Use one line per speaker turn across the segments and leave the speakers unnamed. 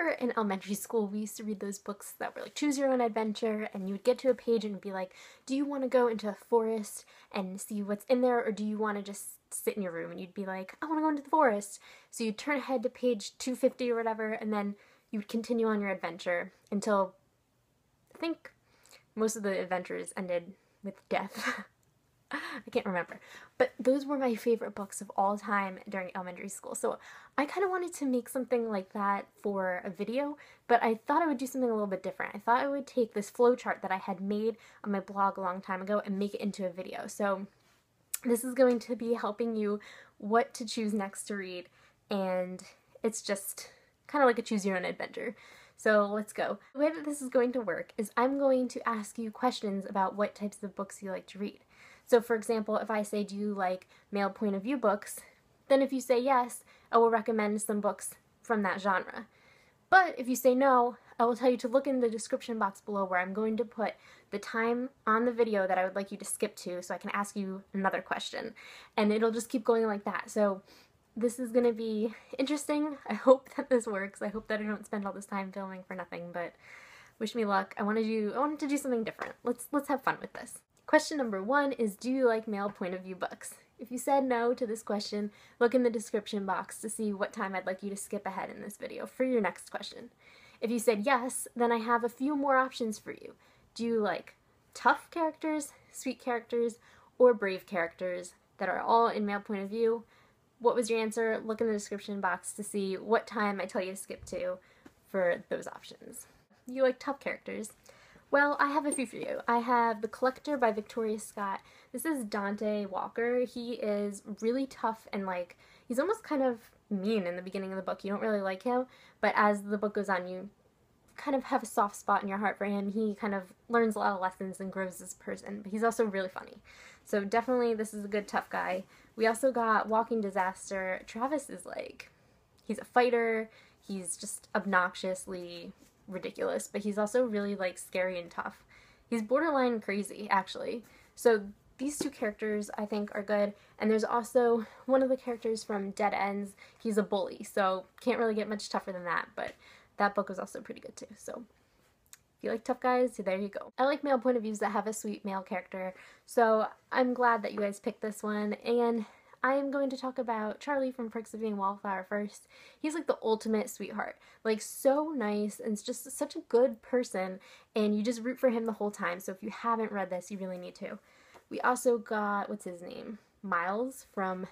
remember in elementary school we used to read those books that were like choose your own adventure, and you would get to a page and it'd be like, do you want to go into a forest and see what's in there, or do you want to just sit in your room? And you'd be like, I want to go into the forest. So you'd turn ahead to page 250 or whatever, and then you would continue on your adventure until I think most of the adventures ended with death. I can't remember. But those were my favorite books of all time during elementary school. So I kind of wanted to make something like that for a video, but I thought I would do something a little bit different. I thought I would take this flowchart that I had made on my blog a long time ago and make it into a video. So this is going to be helping you what to choose next to read, and it's just kind of like a choose your own adventure. So let's go. The way that this is going to work is I'm going to ask you questions about what types of books you like to read. So for example, if I say, do you like male point of view books? Then if you say yes, I will recommend some books from that genre. But if you say no, I will tell you to look in the description box below where I'm going to put the time on the video that I would like you to skip to so I can ask you another question. And it'll just keep going like that. So this is going to be interesting. I hope that this works. I hope that I don't spend all this time filming for nothing, but wish me luck. I wanted to do something different. Let's have fun with this. Question number 1 is, do you like male point of view books? If you said no to this question, look in the description box to see what time I'd like you to skip ahead in this video for your next question. If you said yes, then I have a few more options for you. Do you like tough characters, sweet characters, or brave characters that are all in male point of view? What was your answer? Look in the description box to see what time I tell you to skip to for those options. You like tough characters? Well, I have a few for you. I have The Collector by Victoria Scott. This is Dante Walker. He is really tough and he's almost kind of mean in the beginning of the book. You don't really like him, but as the book goes on, you kind of have a soft spot in your heart for him. He kind of learns a lot of lessons and grows as a person, but he's also really funny. So definitely this is a good tough guy. We also got Walking Disaster. Travis is he's a fighter. He's just obnoxiously ridiculous, but he's also really scary and tough. He's borderline crazy, actually. So these two characters I think are good. And there's also one of the characters from Dead Ends. He's a bully, so can't really get much tougher than that, but that book was also pretty good too. So if you like tough guys, there you go. I like male point of views that have a sweet male character, so I'm glad that you guys picked this one. And I am going to talk about Charlie from Perks of Being a Wallflower first. He's the ultimate sweetheart. So nice and just such a good person, and you just root for him the whole time. So if you haven't read this, you really need to. We also got, what's his name? Miles from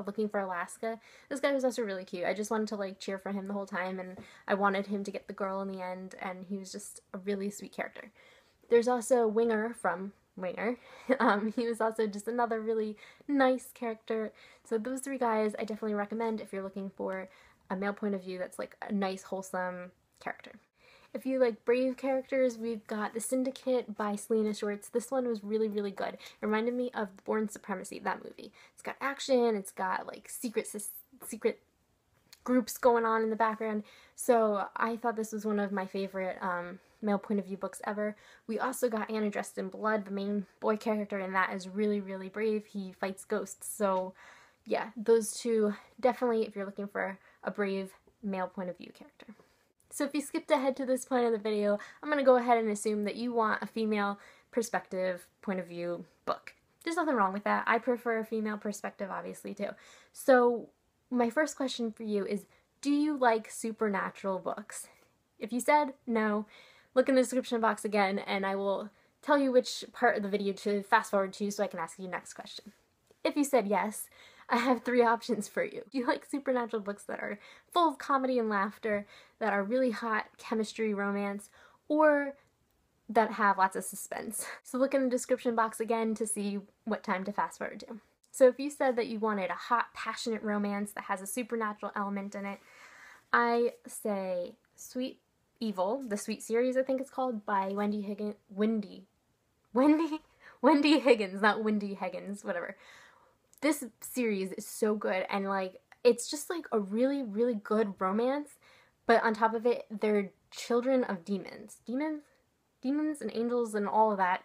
Looking for Alaska. This guy was also really cute. I just wanted to cheer for him the whole time, and I wanted him to get the girl in the end, and he was just a really sweet character. There's also Winger from Winger. He was also just another really nice character. So those three guys I definitely recommend if you're looking for a male point of view that's a nice, wholesome character. If you like brave characters, we've got The Syndicate by Selena Schwartz. This one was really, really good. It reminded me of Born Supremacy, that movie. It's got action, it's got secret groups going on in the background. So I thought this was one of my favorite male point of view books ever. We also got Anna Dressed in Blood. The main boy character in that is really, really brave. He fights ghosts. So yeah, those two definitely if you're looking for a brave male point of view character. So if you skipped ahead to this point of the video, I'm going to go ahead and assume that you want a female perspective point of view book. There's nothing wrong with that. I prefer a female perspective obviously too. So my first question for you is, do you like supernatural books? If you said no, look in the description box again and I will tell you which part of the video to fast forward to so I can ask you the next question. If you said yes, I have 3 options for you. Do you like supernatural books that are full of comedy and laughter, that are really hot chemistry, romance, or that have lots of suspense? So look in the description box again to see what time to fast forward to. So if you said that you wanted a hot, passionate romance that has a supernatural element in it, I say Sweet Evil, the Sweet series I think it's called, by Wendy Higgins, not Wendy Higgins, whatever. This series is so good, and it's just a really, really good romance, but on top of it, they're children of demons and angels and all that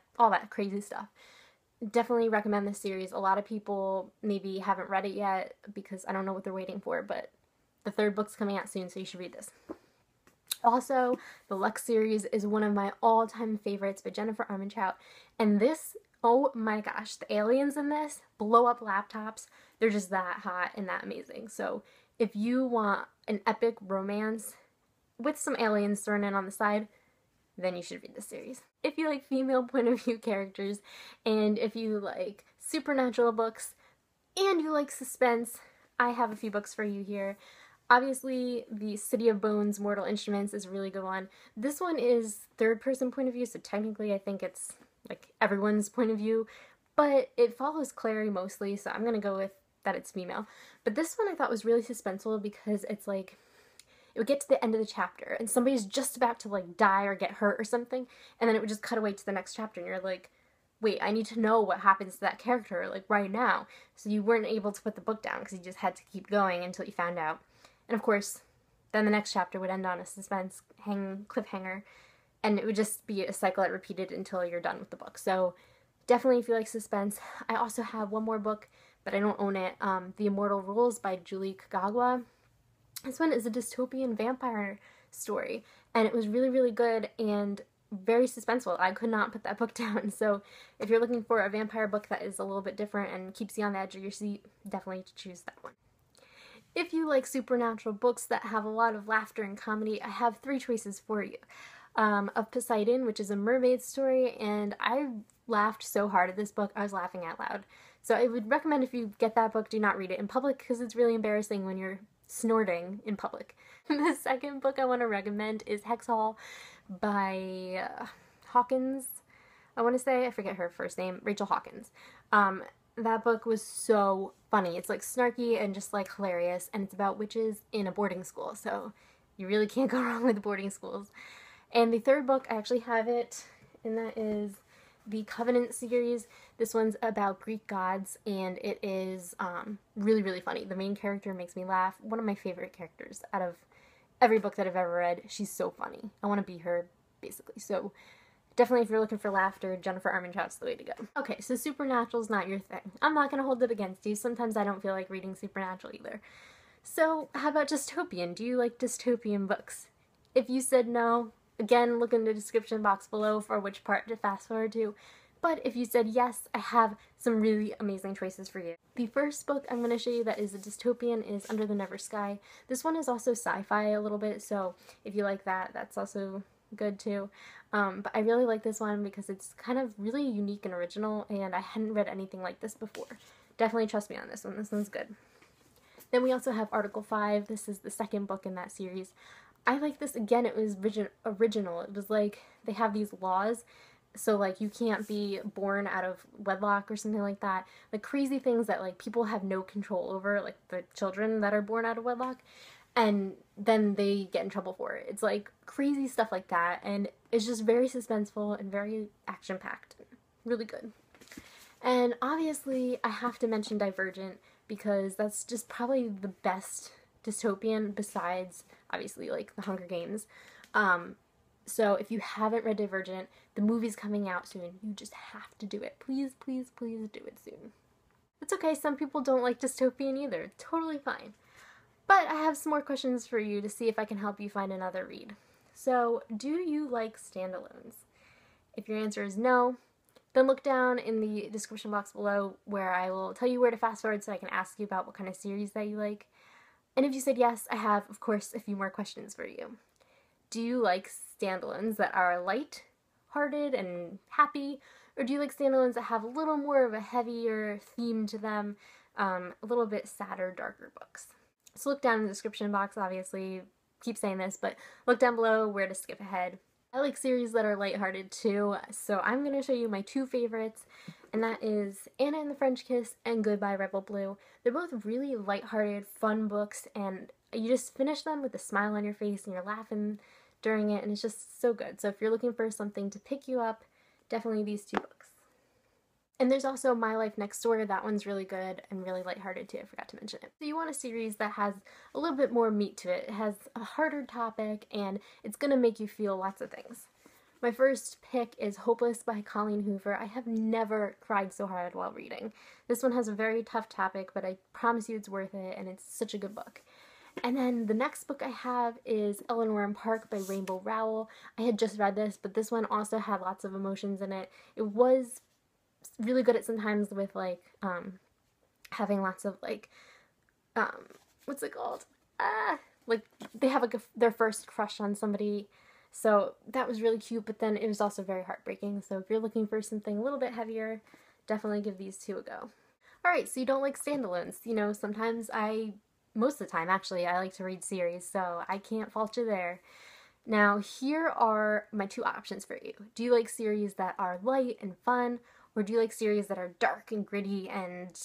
crazy stuff. Definitely recommend this series. A lot of people maybe haven't read it yet because I don't know what they're waiting for, but the 3rd book's coming out soon, so you should read this. Also, the Lux series is one of my all-time favorites by Jennifer Armentrout, and this, oh my gosh, the aliens in this blow up laptops. They're just that hot and that amazing. So if you want an epic romance with some aliens thrown in on the side, then you should read this series. If you like female point of view characters, and if you like supernatural books, and you like suspense, I have a few books for you here. Obviously, the City of Bones, Mortal Instruments is a really good one. This one is third-person point of view, so technically I think it's like everyone's point of view, but it follows Clary mostly, so I'm gonna go with that it's female. But this one I thought was really suspenseful because it's like, it would get to the end of the chapter and somebody's just about to like die or get hurt or something, and then it would just cut away to the next chapter and you're like, wait, I need to know what happens to that character like right now. So you weren't able to put the book down because you just had to keep going until you found out. And of course, then the next chapter would end on a suspense cliffhanger, and it would just be a cycle that repeated until you're done with the book. So definitely if you like suspense. I also have one more book, but I don't own it, The Immortal Rules by Julie Kagawa. This one is a dystopian vampire story, and it was really, really good and very suspenseful. I could not put that book down. So if you're looking for a vampire book that is a little bit different and keeps you on the edge of your seat, definitely choose that one. If you like supernatural books that have a lot of laughter and comedy, I have 3 choices for you. Of Poseidon, which is a mermaid story, and I laughed so hard at this book, I was laughing out loud. So I would recommend if you get that book, do not read it in public because it's really embarrassing when you're snorting in public. The second book I want to recommend is Hex Hall by Hawkins, I want to say. I forget her first name, Rachel Hawkins. That book was so funny. It's like snarky and just like hilarious, and it's about witches in a boarding school, so you really can't go wrong with boarding schools. And the third book, I actually have it, and that is the Covenant series. This one's about Greek gods, and it is really, really funny. The main character makes me laugh. One of my favorite characters out of every book that I've ever read. She's so funny. I want to be her, basically. So definitely if you're looking for laughter, Jennifer Armentrout's the way to go. Okay, so Supernatural's not your thing. I'm not going to hold it against you. Sometimes I don't feel like reading Supernatural either. So how about Dystopian? Do you like dystopian books? If you said no, again, look in the description box below for which part to fast forward to. But if you said yes, I have some really amazing choices for you. The first book I'm going to show you that is a dystopian is Under the Never Sky. This one is also sci-fi a little bit, so if you like that, that's also good too. But I really like this one because it's kind of really unique and original, and I hadn't read anything like this before. Definitely trust me on this one. This one's good. Then we also have Article 5. This is the second book in that series. I like this. Again, it was original. It was like they have these laws, so like you can't be born out of wedlock or something like that. Like crazy things that like people have no control over, like the children that are born out of wedlock, and then they get in trouble for it. It's like crazy stuff like that, and it's just very suspenseful and very action-packed. Really good. And obviously, I have to mention Divergent because that's just probably the best dystopian besides, obviously, like The Hunger Games. So if you haven't read Divergent, the movie's coming out soon. You just have to do it. Please, please, please do it soon. It's okay, some people don't like dystopian either. Totally fine. But I have some more questions for you to see if I can help you find another read. So, do you like standalones? If your answer is no, then look down in the description box below where I will tell you where to fast forward so I can ask you about what kind of series that you like. And if you said yes, I have, of course, a few more questions for you. Do you like standalones that are light-hearted and happy, or do you like standalones that have a little more of a heavier theme to them, a little bit sadder, darker books? So look down in the description box, obviously, keep saying this, but look down below where to skip ahead. I like series that are lighthearted too, so I'm going to show you my 2 favorites, and that is Anna and the French Kiss and Goodbye Rebel Blue. They're both really lighthearted, fun books, and you just finish them with a smile on your face and you're laughing during it, and it's just so good. So if you're looking for something to pick you up, definitely these 2 books. And there's also My Life Next Door. That one's really good and really lighthearted too. I forgot to mention it. So you want a series that has a little bit more meat to it. It has a harder topic and it's going to make you feel lots of things. My first pick is Hopeless by Colleen Hoover. I have never cried so hard while reading. This one has a very tough topic, but I promise you it's worth it, and it's such a good book. And then the next book I have is Eleanor and Park by Rainbow Rowell. I had just read this, but this one also had lots of emotions in it. It was really good at sometimes with like having lots of like um what's it called? Like they have like their first crush on somebody. So that was really cute, but then it was also very heartbreaking. So if you're looking for something a little bit heavier, definitely give these two a go. Alright, so you don't like standalones. You know, sometimes most of the time actually, I like to read series, so I can't fault you there. Now, here are my two options for you. Do you like series that are light and fun, or do you like series that are dark and gritty and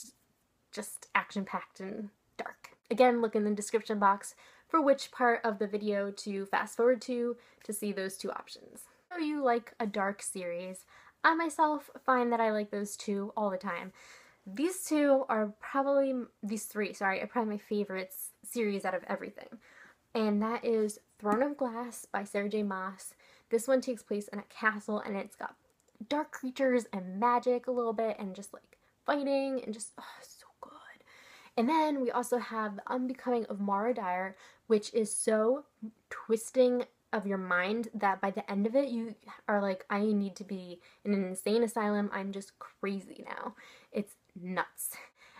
just action-packed and dark? Again, look in the description box for which part of the video to fast forward to see those two options. So you like a dark series. I myself find that I like those two all the time. These three are probably my favorites series out of everything. And that is Throne of Glass by Sarah J. Maas. This one takes place in a castle and it's got dark creatures and magic a little bit and just like fighting and just, so good. And then we also have The Unbecoming of Mara Dyer, which is so twisting of your mind that by the end of it you are like, I need to be in an insane asylum. I'm just crazy now. It's nuts.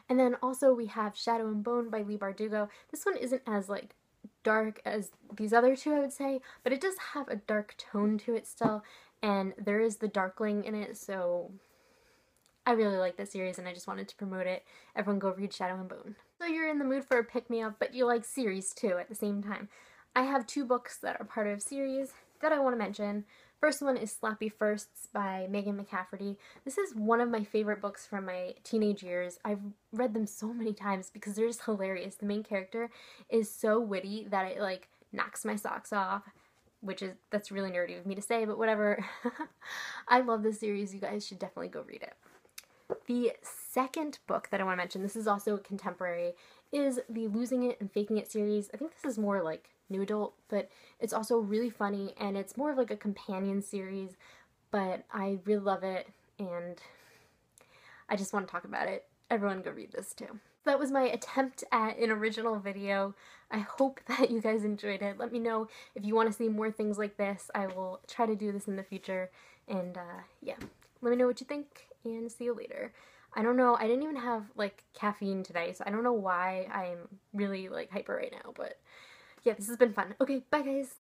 And then also we have Shadow and Bone by Leigh Bardugo. This one isn't as like dark as these other two, I would say, but it does have a dark tone to it still, and there is the Darkling in it, so I really like this series and I just wanted to promote it. Everyone go read Shadow and Bone. So you're in the mood for a pick-me-up, but you like series too at the same time. I have two books that are part of series that I want to mention. First one is Slappy Firsts by Megan McCafferty. This is one of my favorite books from my teenage years. I've read them so many times because they're just hilarious. The main character is so witty that it like knocks my socks off, that's really nerdy of me to say, but whatever. I love this series. You guys should definitely go read it. The second book that I want to mention, this is also a contemporary, is the Losing It and Faking It series. I think this is more like new adult, but it's also really funny and it's more of like a companion series, but I really love it and I just want to talk about it. Everyone go read this too. That was my attempt at an original video. I hope that you guys enjoyed it. Let me know if you want to see more things like this. I will try to do this in the future, and yeah, let me know what you think and see you later. I don't know, I didn't even have like caffeine today, so I don't know why I'm really like hyper right now, but yeah, this has been fun. Okay, bye guys!